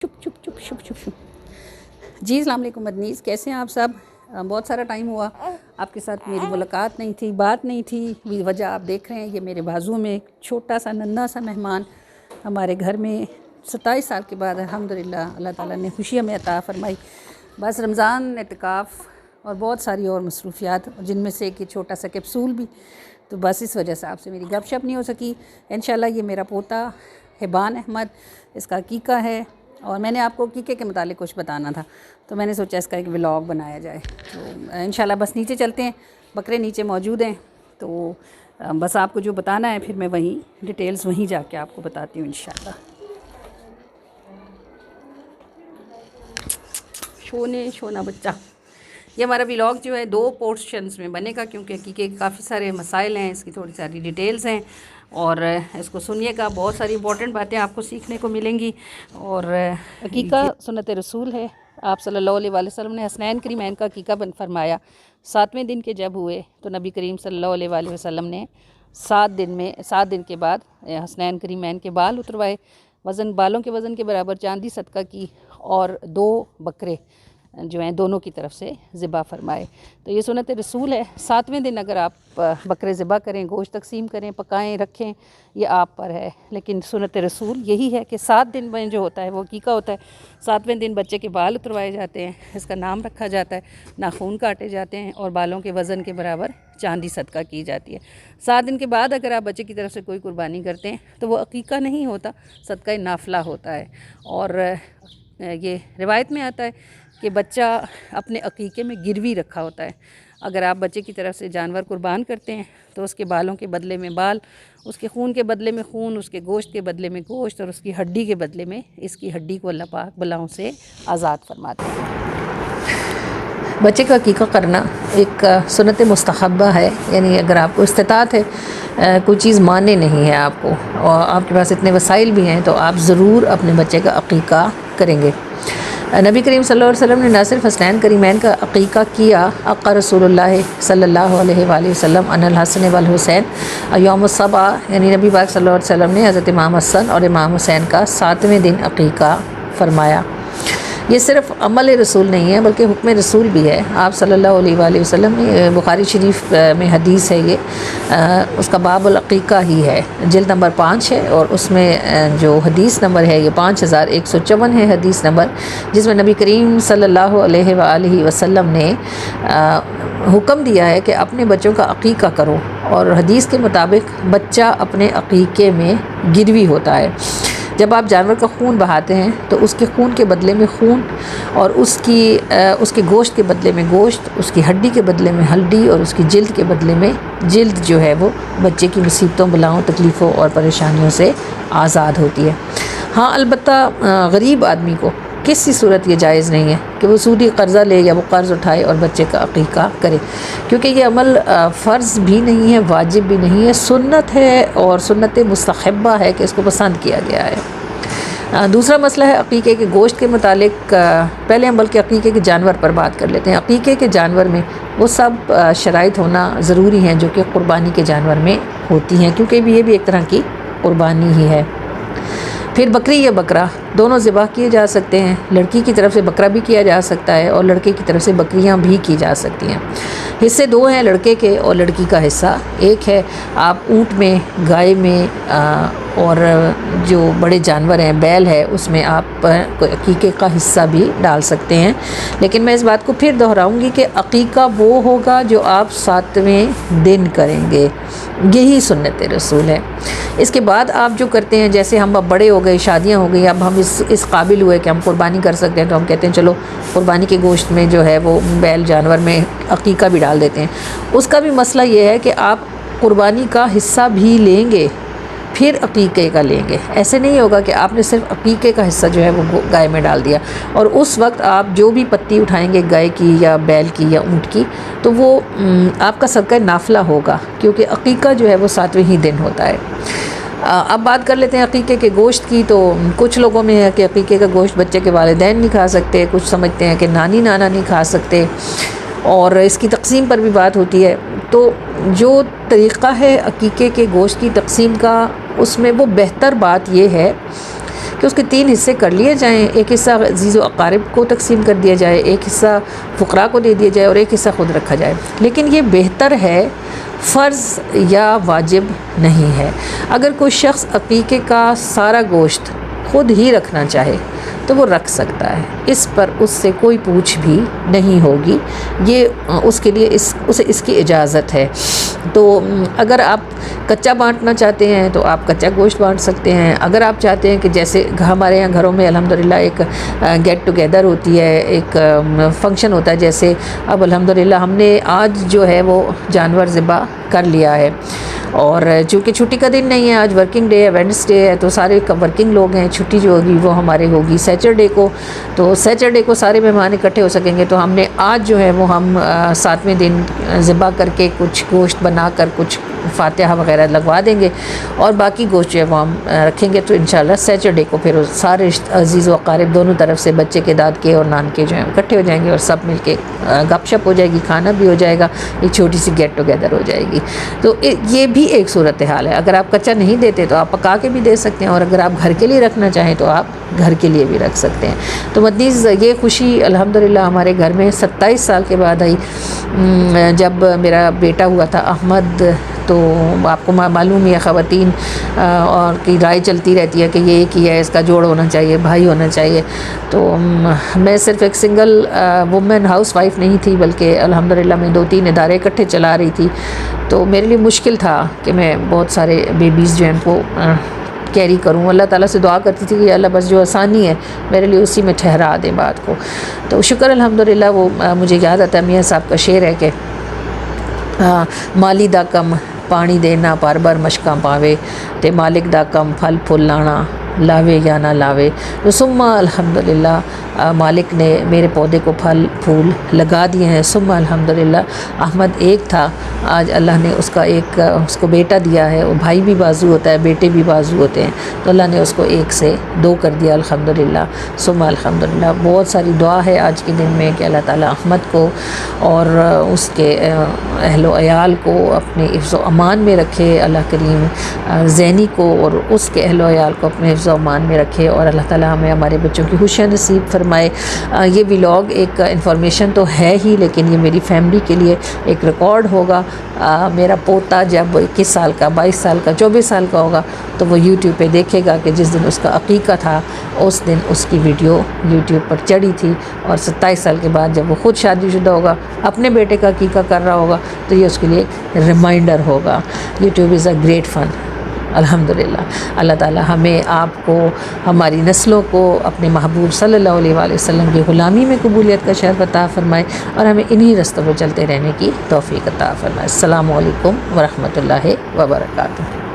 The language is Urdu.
چپ چپ چپ چپ چپ چپ جی السلام علیکم مدنیز، کیسے ہیں آپ سب؟ بہت سارا ٹائم ہوا آپ کے ساتھ میری ملاقات نہیں تھی، بات نہیں تھی۔ وجہ آپ دیکھ رہے ہیں، یہ میرے بازو میں ایک چھوٹا سا ننھا سا مہمان ہمارے گھر میں 27 سال کے بعد الحمدللہ اللہ تعالیٰ نے خوشی ہمیں عطا فرمائی۔ بس رمضان، اعتکاف اور بہت ساری اور مصروفیات، جن میں سے ایک چھوٹا سا کیپسول بھی، تو بس اس وجہ سے آپ سے میری گپ شپ نہیں ہو سکی۔ انشاءاللہ یہ میرا پوتا حبان احمد، اس کا عقیقہ ہے، اور میں نے آپ کو عقیقے کے متعلق کچھ بتانا تھا، تو میں نے سوچا اس کا ایک ولاگ بنایا جائے۔ تو انشاءاللہ بس نیچے چلتے ہیں، بکرے نیچے موجود ہیں، تو بس آپ کو جو بتانا ہے پھر میں وہیں ڈیٹیلز وہیں جا کے آپ کو بتاتی ہوں انشاءاللہ۔ شونا بچہ، یہ ہمارا ولاگ جو ہے 2 پورشنز میں بنے گا، کیونکہ عقیقے کے کافی سارے مسائل ہیں، اس کی تھوڑی ساری ڈیٹیلز ہیں، اور اس کو سنیے گا، بہت ساری امپورٹنٹ باتیں آپ کو سیکھنے کو ملیں گی۔ اور عقیقہ سنت رسول ہے، آپ صلی اللہ علیہ وسلم نے حسنین کریمین کا عقیقہ فرمایا۔ 7ویں دن کے جب ہوئے تو نبی کریم صلی اللہ علیہ وسلم نے 7 دن کے بعد حسنین کریمین کے بال اتروائے، بالوں کے وزن کے برابر چاندی صدقہ کی، اور 2 بکرے جو ہیں دونوں کی طرف سے ذبح فرمائے۔ تو یہ سنت رسول ہے، 7ویں دن اگر آپ بکرے ذبح کریں، گوشت تقسیم کریں، پکائیں، رکھیں، یہ آپ پر ہے، لیکن سنت رسول یہی ہے کہ 7 دن میں جو ہوتا ہے وہ عقیقہ ہوتا ہے۔ 7ویں دن بچے کے بال اتروائے جاتے ہیں، اس کا نام رکھا جاتا ہے، ناخون کاٹے جاتے ہیں، اور بالوں کے وزن کے برابر چاندی صدقہ کی جاتی ہے۔ 7 دن کے بعد اگر آپ بچے کی طرف سے کوئی قربانی کرتے ہیں تو وہ عقیقہ نہیں ہوتا، صدقہ نافلہ ہوتا ہے۔ اور یہ روایت میں آتا ہے کہ بچہ اپنے عقیقے میں گروی رکھا ہوتا ہے۔ اگر آپ بچے کی طرف سے جانور قربان کرتے ہیں تو اس کے بالوں کے بدلے میں بال، اس کے خون کے بدلے میں خون، اس کے گوشت کے بدلے میں گوشت، اور اس کی ہڈی کے بدلے میں اس کی ہڈی کو اللہ پاک بلاؤں سے آزاد فرماتے ہیں۔ بچے کا عقیقہ کرنا ایک سنت مستحبہ ہے، یعنی اگر آپ کو استطاعت ہے، کوئی چیز ماننے نہیں ہے آپ کو، اور آپ کے پاس اتنے وسائل بھی ہیں، تو آپ ضرور اپنے بچے کا عقیقہ کریں گے۔ نبی کریم صلی اللہ علیہ وسلم نے نہ صرف حسنین کریمین کا عقیقہ کیا، آقا رسول اللہ صلی اللہ علیہ وآلہ وسلم ان الحسن والحسین یوم السبع، یعنی نبی پاک صلی اللہ علیہ وسلم نے حضرت امام حسن اور امام حسین کا 7ویں دن عقیقہ فرمایا۔ یہ صرف عمل رسول نہیں ہے بلکہ حکم رسول بھی ہے۔ آپ صلی اللہ علیہ وآلہ وسلم نے بخاری شریف میں حدیث ہے، یہ اس کا باب العقیقہ ہی ہے، جلد نمبر 5 ہے، اور اس میں جو حدیث نمبر ہے یہ 5154 ہے حدیث نمبر، جس میں نبی کریم صلی اللہ علیہ وآلہ وسلم نے حکم دیا ہے کہ اپنے بچوں کا عقیقہ کرو، اور حدیث کے مطابق بچہ اپنے عقیقے میں گروی ہوتا ہے۔ جب آپ جانور کا خون بہاتے ہیں تو اس کے خون کے بدلے میں خون، اور اس کے گوشت کے بدلے میں گوشت، اس کی ہڈی کے بدلے میں ہڈی، اور اس کی جلد کے بدلے میں جلد جو ہے وہ بچے کی مصیبتوں، بلاؤں، تکلیفوں اور پریشانیوں سے آزاد ہوتی ہے۔ ہاں، البتہ غریب آدمی کو کسی صورت یہ جائز نہیں ہے کہ وہ سودی قرضہ لے یا وہ قرض اٹھائے اور بچے کا عقیقہ کرے، کیونکہ یہ عمل فرض بھی نہیں ہے، واجب بھی نہیں ہے، سنت ہے، اور سنت مستحبہ ہے کہ اس کو پسند کیا گیا ہے۔ دوسرا مسئلہ ہے عقیقے کے گوشت کے متعلق۔ پہلے ہم بلکہ عقیقے کے جانور پر بات کر لیتے ہیں۔ عقیقے کے جانور میں وہ سب شرائط ہونا ضروری ہیں جو کہ قربانی کے جانور میں ہوتی ہیں، کیونکہ یہ بھی ایک طرح کی قربانی ہی ہے۔ پھر بکری یا بکرا دونوں ذبح کیے جا سکتے ہیں، لڑکی کی طرف سے بکرا بھی کیا جا سکتا ہے، اور لڑکے کی طرف سے بکریاں بھی کی جا سکتی ہیں۔ حصے 2 ہیں، لڑکے کے اور لڑکی کا حصہ 1 ہے۔ آپ اونٹ میں، گائے میں، اور جو بڑے جانور ہیں، بیل ہے، اس میں آپ عقیقے کا حصہ بھی ڈال سکتے ہیں۔ لیکن میں اس بات کو پھر دہراؤں گی کہ عقیقہ وہ ہوگا جو آپ 7ویں دن کریں گے، یہی سنت رسول ہے۔ اس کے بعد آپ جو کرتے ہیں، جیسے ہم اب بڑے ہو گئے، شادیاں ہو گئی، اب ہم اس قابل ہوئے کہ ہم قربانی کر سکتے ہیں، تو ہم کہتے ہیں چلو قربانی کے گوشت میں جو ہے وہ بیل جانور میں عقیقہ بھی ڈال دیتے ہیں۔ اس کا بھی مسئلہ یہ ہے کہ آپ قربانی کا حصہ بھی لیں گے، پھر عقیقے کا لیں گے۔ ایسے نہیں ہوگا کہ آپ نے صرف عقیقے کا حصہ جو ہے وہ گائے میں ڈال دیا، اور اس وقت آپ جو بھی پتی اٹھائیں گے گائے کی یا بیل کی یا اونٹ کی، تو وہ آپ کا صدقہ نافلہ ہوگا، کیونکہ عقیقہ جو ہے وہ 7ویں ہی دن ہوتا ہے۔ اب بات کر لیتے ہیں عقیقے کے گوشت کی۔ تو کچھ لوگوں میں ہے کہ عقیقے کا گوشت بچے کے والدین نہیں کھا سکتے، کچھ سمجھتے ہیں کہ نانی نانا نہیں کھا سکتے، اور اس کی تقسیم پر بھی بات ہوتی ہے۔ تو جو طریقہ ہے عقیقے کے گوشت کی تقسیم کا، اس میں وہ بہتر بات یہ ہے کہ اس کے 3 حصے کر لیے جائیں، ایک حصہ عزیز و اقارب کو تقسیم کر دیا جائے، ایک حصہ فقراء کو دے دیا جائے اور ایک حصہ خود رکھا جائے، لیکن یہ بہتر ہے، فرض یا واجب نہیں ہے۔ اگر کوئی شخص عقیقے کا سارا گوشت خود ہی رکھنا چاہے تو وہ رکھ سکتا ہے، اس پر اس سے کوئی پوچھ بھی نہیں ہوگی، یہ اس کے لیے اسے اس کی اجازت ہے۔ تو اگر آپ کچا بانٹنا چاہتے ہیں تو آپ کچا گوشت بانٹ سکتے ہیں۔ اگر آپ چاہتے ہیں کہ جیسے ہمارے یہاں گھروں میں الحمدللہ ایک گیٹ ٹوگیدر ہوتی ہے، ایک فنکشن ہوتا ہے، جیسے اب الحمدللہ ہم نے آج جو ہے وہ جانور ذبح کر لیا ہے، اور چونکہ چھٹی کا دن نہیں ہے، آج ورکنگ ڈے ہے، ویڈنسڈے ہے، تو سارے ورکنگ لوگ ہیں، چھٹی جو ہوگی وہ ہمارے ہوگی سیچرڈے کو، تو سیچرڈے کو سارے مہمان اکٹھے ہو سکیں گے، تو ہم نے آج جو ہے وہ ہم 7ویں دن ذبح کر کے کچھ گوشت بنا کر کچھ فاتحہ وغیرہ لگوا دیں گے، اور باقی گوشت جو ہے وہ ہم رکھیں گے، تو انشاءاللہ سیچرڈے کو پھر سارے عزیز و اقارب دونوں طرف سے، بچے کے داد کے اور نان کے جو ہیں اکٹھے ہو جائیں گے، اور سب مل کے گپ شپ ہو جائے گی، کھانا بھی ہو جائے گا، ایک چھوٹی سی گیٹ ٹوگیدر ہو جائے گی۔ تو یہ بھی ایک صورتحال ہے، اگر آپ کچا نہیں دیتے تو آپ پکا کے بھی دے سکتے ہیں، اور اگر آپ گھر کے لیے رکھنا چاہیں تو آپ گھر کے لیے بھی رکھ سکتے ہیں۔ تو مدنی یہ خوشی الحمدللہ ہمارے گھر میں 27 سال کے بعد آئی، جب میرا بیٹا ہوا تھا احمد۔ تو آپ کو معلوم ہی ہے، خواتین اور کی رائے چلتی رہتی ہے کہ یہ ایک ہی ہے، اس کا جوڑ ہونا چاہیے، بھائی ہونا چاہیے۔ تو میں صرف ایک سنگل وومن ہاؤس وائف نہیں تھی، بلکہ الحمدللہ میں 2-3 ادارے اکٹھے چلا رہی تھی، تو میرے لیے مشکل تھا کہ میں بہت سارے بیبیز جو ہیں ان کو کیری کروں۔ اللہ تعالیٰ سے دعا کرتی تھی کہ اللہ بس جو آسانی ہے میرے لیے اسی میں ٹھہرا دے بات کو۔ تو شکر الحمدللہ، وہ مجھے یاد آتا ہے میاں صاحب کا شعر ہے کہ مالی دا کم پانی دینا بار بار مشکاں پاوے، تے مالک دا کم پھل پھول لانا لاوے یا نہ لاوے۔ تو ثم الحمدللہ مالک نے میرے پودے کو پھل پھول لگا دیے ہیں۔ ثم الحمدللہ احمد ایک تھا، آج اللہ نے اس کو بیٹا دیا ہے، وہ بھائی بھی بازو ہوتا ہے، بیٹے بھی بازو ہوتے ہیں، تو اللہ نے اس کو 1 سے 2 کر دیا الحمدللہ۔ ثم الحمدللہ بہت ساری دعا ہے آج کے دن میں کہ اللہ تعالیٰ احمد کو اور اس کے اہل و عیال کو اپنے حفظ و امان میں رکھے، اللہ کریم زینی کو اور اس کے اہل و عیال کو اپنے حفظ و امان میں رکھے، اور اللہ تعالیٰ ہمیں ہمارے بچوں کی خوشیاں نصیب فرمائے۔ یہ ولاگ ایک انفارمیشن تو ہے ہی، لیکن یہ میری فیملی کے لیے ایک ریکارڈ ہوگا۔ میرا پوتا جب 21 سال کا، 22 سال کا، 24 سال کا ہوگا تو وہ یوٹیوب پہ دیکھے گا کہ جس دن اس کا عقیقہ تھا اس دن اس کی ویڈیو یوٹیوب پر چڑھی تھی، اور 27 سال کے بعد جب وہ خود شادی شدہ ہوگا، اپنے بیٹے کا عقیقہ کر رہا ہوگا، تو یہ اس کے لیے ریمائنڈر ہوگا۔ یوٹیوب از اے گریٹ فن الحمدللہ۔ اللہ تعالیٰ ہمیں، آپ کو، ہماری نسلوں کو اپنے محبوب صلی اللہ علیہ وآلہ وسلم کی غلامی میں قبولیت کا شرف عطا فرمائے، اور ہمیں انہی رستوں پر چلتے رہنے کی توفیق عطا فرمائے۔ السلام علیکم ورحمۃ اللہ وبرکاتہ۔